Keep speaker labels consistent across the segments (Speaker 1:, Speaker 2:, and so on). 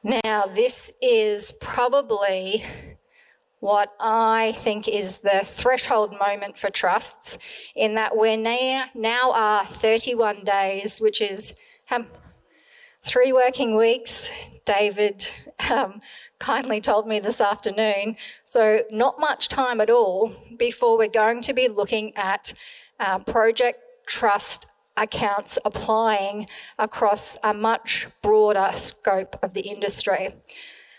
Speaker 1: Now, this is probably what I think is the threshold moment for trusts, in that we're now are 31 days, which is 3 working weeks, David kindly told me this afternoon. So not much time at all before we're going to be looking at project trust accounts applying across a much broader scope of the industry.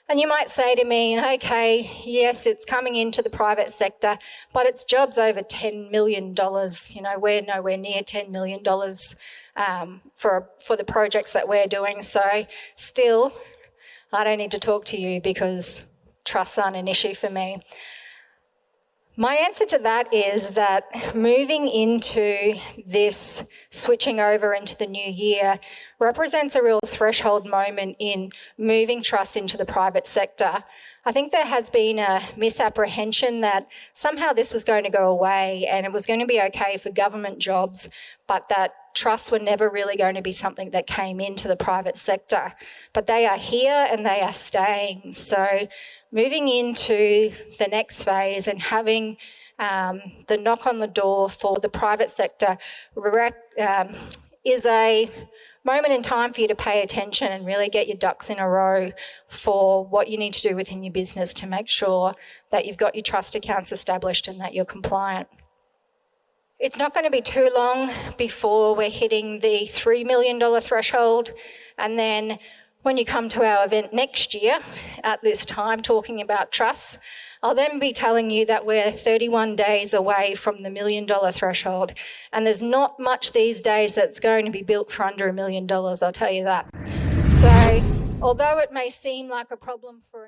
Speaker 1: And you might say to me, okay, yes, it's coming into the private sector, but it's jobs over $10 million. You know, we're nowhere near $10 million for the projects that we're doing. So still, I don't need to talk to you because trusts aren't an issue for me. My answer to that is that moving into this, switching over into the new year, represents a real threshold moment in moving trust into the private sector. I think there has been a misapprehension that somehow this was going to go away and it was going to be okay for government jobs, but that trusts were never really going to be something that came into the private sector. But they are here and they are staying. So moving into the next phase and having the knock on the door for the private sector is a moment in time for you to pay attention and really get your ducks in a row for what you need to do within your business to make sure that you've got your trust accounts established and that you're compliant. It's not going to be too long before we're hitting the $3 million threshold, and then when you come to our event next year at this time talking about trusts, I'll then be telling you that we're 31 days away from the $1 million threshold, and there's not much these days that's going to be built for under $1 million, I'll tell you that. So although it may seem like a problem for